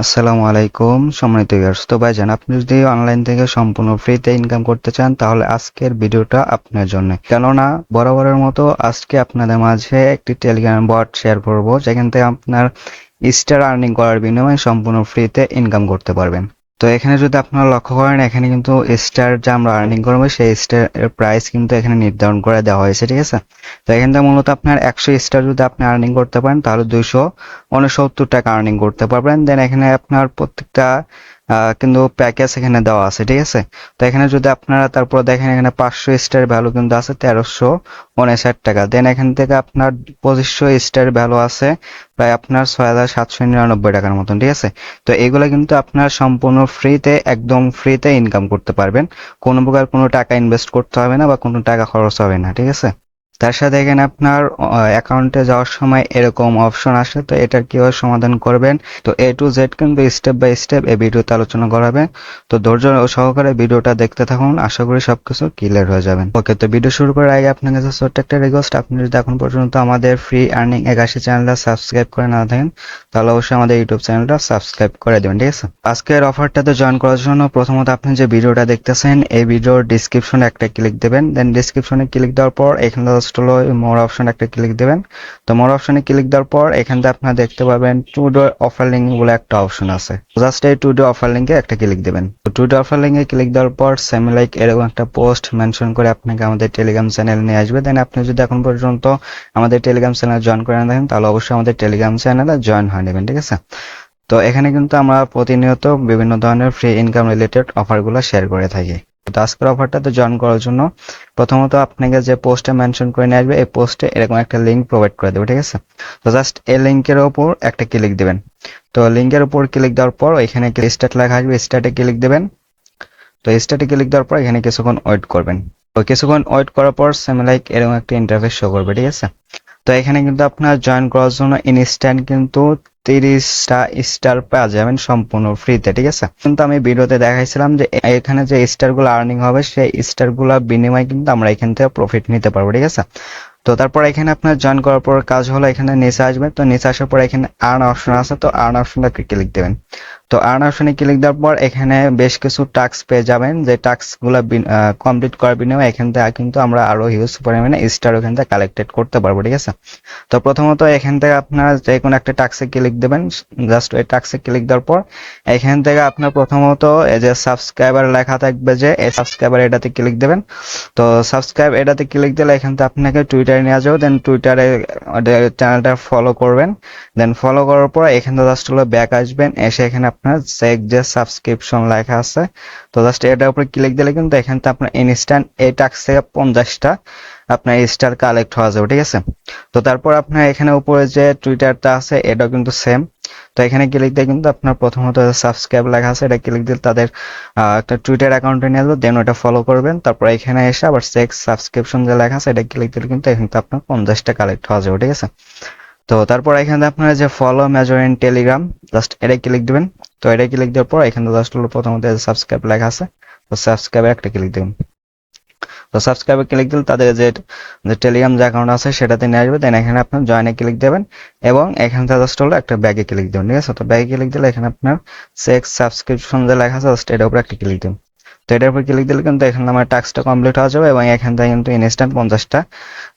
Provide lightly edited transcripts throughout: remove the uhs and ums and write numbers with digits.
আসসালামু আলাইকুম সম্মানিত ভিউয়ার্স। তো ভাইজান, আপনি যদি অনলাইন থেকে সম্পূর্ণ ফ্রিতে ইনকাম করতে চান তাহলে আজকের ভিডিওটা আপনার জন্য। কেননা বরাবরের মতো আজকে আপনাদের মাঝে একটি টেলিগ্রাম বট শেয়ার করব যেখান থেকে আপনার স্টার আর্নিং করার বিনিময়ে সম্পূর্ণ ফ্রিতে ইনকাম করতে পারবেন। তো এখানে যদি আপনারা লক্ষ্য করেন, এখানে কিন্তু স্টার যে আমরা আর্নিং করবো সেই স্টার এর প্রাইস কিন্তু এখানে নির্ধারণ করে দেওয়া হয়েছে, ঠিক আছে। তো এখান থেকে মূলত আপনার 100 স্টার যদি আপনি আর্নিং করতে পারেন তাহলে 269 টাকা আর্নিং করতে পারবেন। দেন এখানে আপনার প্রত্যেকটা কিন্তু প্যাকেজ এখানে দেওয়া আছে, ঠিক আছে। তো এখানে যদি আপনারা তারপর দেখেন, এখানে 500 স্টার ভ্যালু কিন্তু আছে 1359 টাকা। দেন এখান থেকে আপনার 2500 স্টার ভ্যালু আছে প্রায় আপনার 6799 টাকার মতন, ঠিক আছে। তো এগুলো কিন্তু আপনার সম্পূর্ণ ফ্রিতে, একদম ফ্রিতে ইনকাম করতে পারবেন। কোনো প্রকার কোনো টাকা ইনভেস্ট করতে হবে না বা কোনো টাকা খরচ হবে না, ঠিক আছে। তার সাথে এখানে আপনার অ্যাকাউন্টে যাওয়ার সময় এরকম অপশন আসে, তো এটার কিভাবে সমাধান করবেন, তো এ টু জেড কিন্তু স্টেপ বাই স্টেপ এই ভিডিওতে আলোচনা করা হবে। তো ধৈর্য সহকারে ভিডিওটা দেখতে থাকুন, আশা করি সবকিছু ক্লিয়ার হয়ে যাবেন। ওকে, তো ভিডিও শুরু করার আগে আপনার কাছে ছোট্ট একটা রিকোয়েস্ট, আপনি যদি এখন পর্যন্ত আমাদের ফ্রি আর্নিং 81 চ্যানেলটা সাবস্ক্রাইব করে না থাকেন তাহলে অবশ্যই আমাদের ইউটিউব চ্যানেলটা সাবস্ক্রাইব করে দেবেন, ঠিক আছে। আজকের অফারটাতে জয়েন করার জন্য প্রথমত আপনি যে ভিডিওটা দেখতেছেন এই ভিডিওর ডিসক্রিপশনে একটা ক্লিক দেবেন। দেন ডিসক্রিপশনে ক্লিক দেওয়ার পর এখানে জাস্ট হলো মোর অপশন একটা ক্লিক দেবেন। তো মোর অপশনে ক্লিক দেওয়ার পর এখান থেকে আপনারা দেখতে পাবেন টু ডে অফার লিঙ্ক বলে একটা অপশন আছে। জাস্ট এই টু ডে অফার লিঙ্কে একটা ক্লিক দেবেন। তো টু ডে অফার লিঙ্কে ক্লিক দেওয়ার পর সেম লাইক এরকম একটা পোস্ট মেনশন করে আপনাকে আমাদের টেলিগ্রাম চ্যানেল নিয়ে আসবে। দেন আপনি যদি এখন পর্যন্ত আমাদের টেলিগ্রাম চ্যানেল জয়েন করে না থাকেন তাহলে অবশ্যই আমাদের টেলিগ্রাম চ্যানেলে জয়েন হয়ে নেবেন, ঠিক আছে। তো এখানে কিন্তু আমরা প্রতিনিয়ত বিভিন্ন ধরনের ফ্রি ইনকাম রিলেটেড অফারগুলো শেয়ার করে থাকি। তো আজকের অফারটাতে জয়েন করার জন্য প্রথমত আপনাকে যে পোস্টে মেনশন করে নিয়ে আসবে এই পোস্টে এরকম একটা লিঙ্ক প্রোভাইড করে দেবে, ঠিক আছে। তো জাস্ট এই লিঙ্কের উপর একটা ক্লিক দিবেন। তো লিঙ্কের উপর ক্লিক দেওয়ার পর এখানে স্টার্ট লেখা আসবে, স্টার্টে ক্লিক দিবেন। তো স্টার্টে ক্লিক দেওয়ার পর এখানে কিছুক্ষণ ওয়েট করবেন। তো কিছুক্ষণ ওয়েট করার পর সেম লাইক এরকম একটা ইন্টারফেস শো করবে, ঠিক আছে। তো এখানে কিন্তু আপনার জয়েন করার জন্য ইনস্ট্যান্ট কিন্তু 30টা স্টার পাওয়া যাবেন সম্পূর্ণ ফ্রিতে, ঠিক আছে। কিন্তু আমি ভিডিওতে দেখাইছিলাম যে এখানে যে স্টার গুলো আর্নিং হবে সেই স্টার গুলা বিনিময়ে কিন্তু আমরা এখান থেকে প্রফিট নিতে পারবো, ঠিক আছে। তো তারপর এখানে আপনার জয়েন করার পর কাজ হলো এখানে নিচে আসবে। তো নিচে আসার পর এখানে আর্ন অপশন আছে, তো আর্ন অপশনটা ক্লিক দেবেন। তো আর্ন অপশনে ক্লিক দেওয়ার পর এখানে বেশ কিছু টাস্ক পেয়ে যাবেন, যে টাস্ক গুলা কমপ্লিট করার বিনিময়ে এখান থেকে কিন্তু আমরা আরো হিউজ পরিমাণে স্টার ওখান থেকে কালেক্টেড করতে পারবো, ঠিক আছে। তো প্রথমত এখান থেকে আপনার যে কোনো একটা টাস্কে ক্লিক দেবেন। জাস্ট ওই টাস্কে ক্লিক দেওয়ার পর এখান থেকে আপনার প্রথমত এই যে সাবস্ক্রাইবার লেখা থাকবে, যে এই সাবস্ক্রাইবার এটাতে ক্লিক দেবেন। তো সাবস্ক্রাইব এটাতে ক্লিক দিলে এখান থেকে আপনাকে টুইটারে নিয়ে যাবে। দেন টুইটারে চ্যানেলটা ফলো করবেন। দেন ফলো করার পর এখানে জাস্ট হলো ব্যাক আসবেন, এসে এখানে আপনার চেক যে সাবস্ক্রিপশন লেখা আছে, তো জাস্ট এটার উপরে ক্লিক দিলে কিন্তু এখান থেকে আপনার ইনস্ট্যান্ট এই টাস্ক থেকে 50টা আপনার স্টার কালেক্ট হওয়া যাবে, ঠিক আছে। তো তারপর আপনার এখানে উপরে যে টুইটারটা আছে এটাও কিন্তু সেম। তো এখানে ক্লিক দিয়ে কিন্তু আপনার প্রথমত সাবস্ক্রাইব লেখা আছে এটা ক্লিক দিলে তাদের একটা টুইটার অ্যাকাউন্টে নিয়ে আসবে। দেন ওটা ফলো করবেন। তারপর এখানে এসে আবার চেক সাবস্ক্রিপশন যে লেখা আছে এটা ক্লিক দিলে কিন্তু এখান থেকে আপনার 50টা কালেক্ট হওয়া যাবে, ঠিক আছে। তো তারপর এখানে আপনারা যে follow major in Telegram, just এটা ক্লিক দিবেন। তো এটা ক্লিক দেওয়ার পর এখানে জাস্ট হলো প্রথমত সাবস্ক্রাইব লেখা আছে, তো সাবস্ক্রাইবে একটা ক্লিক দিবেন। তো সাবস্ক্রাইবে ক্লিক দিলে তাদের যে টেলিগ্রাম যে অ্যাকাউন্ট আছে সেটাতে নিয়ে আসবে। দেন এখানে আপনার জয়েনে ক্লিক দেবেন এবং এখানে জাস্ট হলো একটা ব্যাগে ক্লিক দেবেন, ঠিক আছে। তো ব্যাগে ক্লিক দিলে এখানে আপনার চেক সাবস্ক্রিপশন যে লেখা আছে জাস্ট এটার উপর একটা ক্লিক দিন। তো এটার উপর ক্লিক দিলে কিন্তু এখানে আমার টাস্কটা কমপ্লিট হয়ে যাবে এবং এখান থেকে কিন্তু ইনস্ট্যান্ট 50টা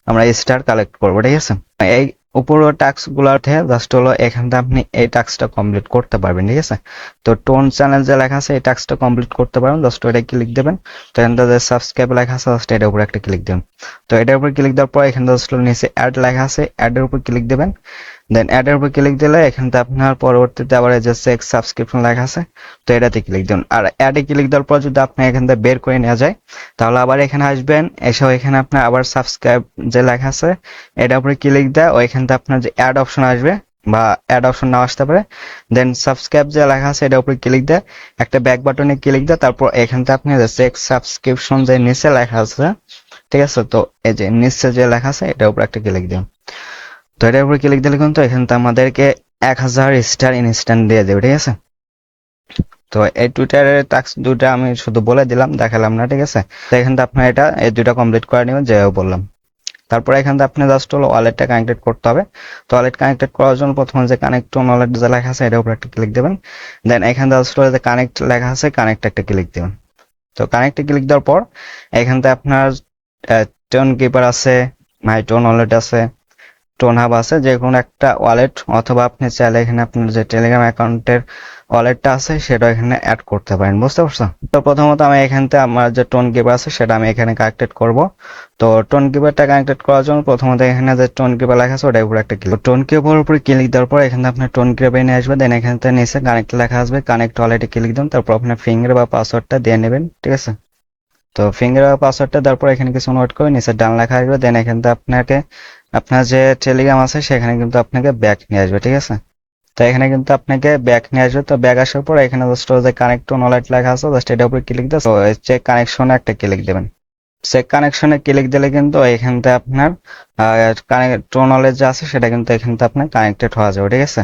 আমরা স্টার কালেক্ট করবো, ঠিক আছে। এই উপরের টাস্ক গুলাতে জাস্ট হলো এখান থেকে আপনি এই টাস্কটা কমপ্লিট করতে পারবেন, ঠিক আছে। তো টোন চ্যানেল যে লেখা আছে এই টাস্কটা কমপ্লিট করতে পারবেন, জাস্ট এটা ক্লিক দেবেন। তো এখান থেকে সাবস্ক্রাইব লেখা আছে জাস্ট এটার উপর একটা ক্লিক দেবেন। তো এটার উপর ক্লিক দেওয়ার পর এখানে জাস্ট নিচে অ্যাড লেখা আছে, অ্যাডের উপর ক্লিক দেবেন। দেন অ্যাডের উপর ক্লিক দিলে এখান থেকে আপনার পরবর্তীতে আবার এই যে চেক সাবস্ক্রিপশন লেখা আছে, তো এটাতে ক্লিক দিন। আর অ্যাডে ক্লিক দেওয়ার পর যদি আপনি এখান থেকে বের করে নেওয়া যায় তাহলে আবার এখানে আসবেন, এসেও এখানে আপনার আবার সাবস্ক্রাইব যে লেখা আছে এটার উপরে ক্লিক দেয় ওইখান থেকে আপনার যে অ্যাড অপশন আসবে বা অ্যাড অপশন নাও আসতে পারে। দেন সাবস্ক্রাইব যে লেখা আছে এটার উপরে ক্লিক দেয়, একটা ব্যাক বাটনে ক্লিক দেয়। তারপর এখান থেকে আপনি চেক সাবস্ক্রিপশন যে নিচে লেখা আছে, ঠিক আছে, তো এই যে নিচে যে লেখা আছে এটার উপর একটা ক্লিক দিন। তো এটার উপরে ক্লিক দিলে কিন্তু এখান থেকে আমাদেরকে 1000 স্টার ইনস্ট্যান্ট দিয়ে দেবে, ঠিক আছে। তো এই টুইটারের টাস্ক দুটা আমি শুধু বলে দিলাম, দেখালাম না, ঠিক আছে। তো এখান থেকে আপনার এটা এই দুটা কমপ্লিট করে নেবেন যে বললাম। তারপর এখান থেকে আপনি জাস্ট হলো ওয়ালেটটা কানেক্টেড করতে হবে। তো ওয়ালেট কানেক্টেড করার জন্য প্রথমে যে কানেক্ট টু ওয়ালেট যে লেখা আছে এটার উপর একটা ক্লিক দেবেন। দেন এখান থেকে জাস্ট হলো যে কানেক্ট লেখা আছে কানেক্ট একটা ক্লিক দেবেন। তো কানেক্টে ক্লিক দেওয়ার পর এখান থেকে আপনার টোন কিপার আছে, মাই টোন ওয়ালেট আছে, টোন হাব আছে, যে কোনো একটা ওয়ালেট, অথবা আপনি চাইলে এখানে আপনার যে টেলিগ্রাম অ্যাকাউন্টের ওয়ালেটটা আছে সেটা এখানে অ্যাড করতে পারেন। বুঝতে পারছেন? তো প্রথমত আমি এখান থেকে আমার যে টোন কিপার আছে সেটা আমি এখানে কানেক্টেড করব। তো টোন কিপারটা কানেক্টেড করার জন্য প্রথমত এখানে যে টোন কিপার লেখা আছে ওটার উপরে একটা ক্লিক, টোন কিপারের উপরে ক্লিক দেওয়ার পর এখানে আপনার টোন কিপার নিয়ে আসবে। দেন এখান থেকে নিচে কানেক্ট লেখা আসবে, কানেক্ট ওয়ালেটে ক্লিক দেন, তারপর আপনার ফিঙ্গার বা পাসওয়ার্ডটা দিয়ে নেবেন। ঠিক আছে? তো ফিঙ্গার বা পাসওয়ার্ডটা দেওয়ার পর এখানে কিছু নোট করে নিচে ডান লেখা আসবে। দেন এখান থেকে আপনাকে আপনার যে টেলিগ্রাম আছে সেখানে কিন্তু আপনাকে ব্যাক নিয়ে আসবে। ঠিক আছে? তো এখানে কিন্তু আপনাকে ব্যাক নিয়ে আসবে। তো ব্যাক আসার পর এখানে জাস্ট যে কানেক্ট টু ওয়ালেট লেখা আছে জাস্ট এটার উপরে ক্লিক দিয়ে চেক কানেকশনে একটা ক্লিক দেবেন। চেক কানেকশনে ক্লিক দিলে কিন্তু এখান থেকে আপনার কানেক্ট টু ওয়ালেট যে আছে সেটা কিন্তু এখান থেকে আপনার কানেক্টেড হওয়া যাবে। ঠিক আছে?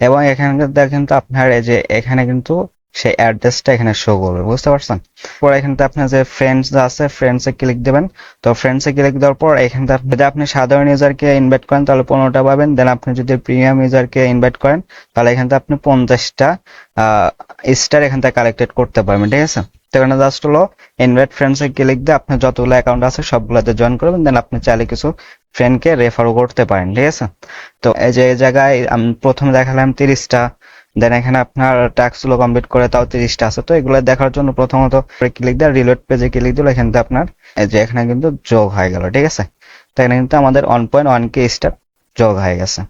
এবং এখানে কিন্তু আপনার এই যে এখানে কিন্তু সেই অ্যাড্রেসটা এখানে শো করবে। বুঝতে পারছেন? পরে এখান থেকে আপনার যে ফ্রেন্ডস আছে ফ্রেন্ডসে ক্লিক দেবেন। তো ফ্রেন্ডসে ক্লিক দেওয়ার পর এখান থেকে যদি আপনি সাধারণ ইউজারকে ইনভাইট করেন তাহলে 15টা পাবেন। দেন আপনি যদি প্রিমিয়াম ইউজারকে ইনভাইট করেন তাহলে এখান থেকে আপনি 50টা স্টার এখান থেকে কালেক্টেড করতে পারবেন। ঠিক আছে? তো এখানে জাস্ট হলো ইনভাইট ফ্রেন্ডসে ক্লিক দিয়ে আপনার যতগুলো অ্যাকাউন্ট আছে সবগুলোতে জয়েন করবেন। দেন আপনি চাইলে কিছু ফ্রেন্ডকে রেফারও করতে পারেন। ঠিক আছে? তো এই যে এই জায়গায় আমি প্রথমে দেখালাম 30টা, দেন এখানে আপনার টাস্ক গুলো কমপ্লিট করে তাও 30টা আছে। তো এগুলো দেখার জন্য প্রথমত ক্লিক দিয়ে রিলোড পেজে ক্লিক দিলে এখান থেকে আপনার এই যে এখানে কিন্তু যোগ হয়ে গেল। ঠিক আছে? তো এখানে কিন্তু আমাদের 1.1k স্টার যোগ হয়ে গেছে।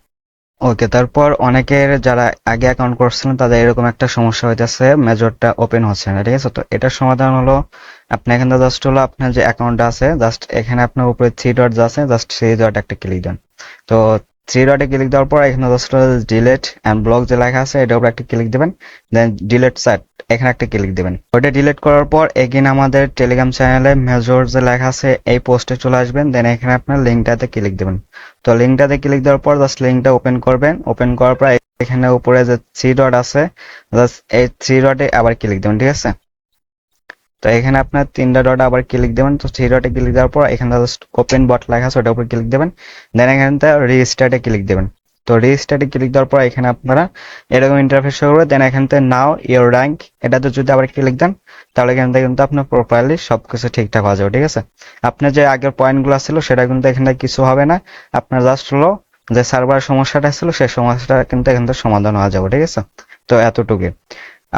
ওকে, তারপর অনেকের যারা আগে অ্যাকাউন্ট করছিলেন তাদের এরকম একটা সমস্যা হইতেছে, মেজরটা ওপেন হচ্ছে না। ঠিক আছে? তো এটার সমাধান হলো আপনি এখানে জাস্ট হলো আপনার যে অ্যাকাউন্টটা আছে জাস্ট এখানে আপনার উপরে 3 ডট আছে জাস্ট 3 ডট একটা ক্লিক দেন। তো 3 ডটে ক্লিক দেওয়ার পর এখানে জাস্ট ডিলেট এন্ড ব্লক যে লেখা আছে এটার উপর একটা ক্লিক দিবেন। দেন ডিলেট সাইট এখানে একটা ক্লিক দিবেন। ওটা ডিলিট করার পর এগেইন আমাদের টেলিগ্রাম চ্যানেলে মেজর যে লেখা আছে এই পোস্টে চলে আসবেন। দেন এখানে আপনার লিঙ্কটাতে ক্লিক দিবেন। তো লিঙ্কটাতে ক্লিক দেওয়ার পর জাস্ট লিঙ্কটা ওপেন করবেন। ওপেন করার পর এখানে উপরে যে 3 ডট আছে জাস্ট এই 3 ডটে আবার ক্লিক দিবেন। ঠিক আছে? তো এখানে আপনার 3টা ডট আবার ক্লিক দেবেন। তো 3 ডটে ক্লিক দেওয়ার পর এখানে জাস্ট ওপেন বট লেখা আছে ওটার উপর ক্লিক দেবেন। দেন এখানে রিস্টার্টে ক্লিক দেবেন। তো রিস্টার্টে ক্লিক দেওয়ার পর এখানে আপনারা এরকম ইন্টারফেস শো করবে। দেন এখান থেকে নাও ইওর র্যাঙ্ক এটাতে যদি আবার ক্লিক দেন তাহলে এখান থেকে কিন্তু আপনার প্রপারলি সবকিছু ঠিকঠাক হয়ে যাবে। ঠিক আছে? আপনার যে আগের পয়েন্টগুলো ছিল সেটা কিন্তু এখানে কিছু হবে না। আপনার জাস্ট হলো যে সার্ভার সমস্যাটা ছিল সেই সমস্যাটা কিন্তু এখান থেকে সমাধান হয়ে যাবে। ঠিক আছে? তো এতটুকুই।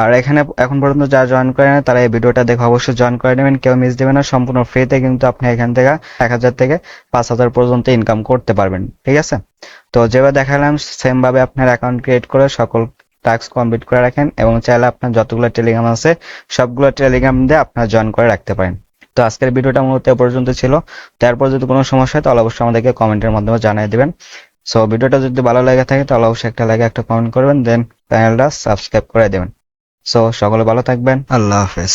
আর এখানে এখন পর্যন্ত যারা জয়েন করে না তারা এই ভিডিওটা দেখে অবশ্যই জয়েন করে নেবেন, কেউ মিস দেবেন না। সম্পূর্ণ ফ্রিতে কিন্তু আপনি এখান থেকে 1000 থেকে 5000 পর্যন্ত ইনকাম করতে পারবেন। ঠিক আছে? তো যেভাবে দেখালাম সেম ভাবে আপনার অ্যাকাউন্ট ক্রিয়েট করে সকল টাস্ক কমপ্লিট করে রাখেন এবং চাইলে আপনার যতগুলো টেলিগ্রাম আছে সবগুলো টেলিগ্রাম দিয়ে আপনার জয়েন করে রাখতে পারেন। তো আজকের ভিডিওটা মূলত এ পর্যন্ত ছিল। তারপর যদি কোনো সমস্যা হয় তাহলে অবশ্যই আমাদেরকে কমেন্টের মাধ্যমে জানিয়ে দিবেন। সো ভিডিওটা যদি ভালো লেগে থাকে তাহলে অবশ্যই একটা লাইক একটা কমেন্ট করবেন, দেন চ্যানেলটা সাবস্ক্রাইব করে দেবেন। সো সকলে ভালো থাকবেন। আল্লাহ হাফেজ।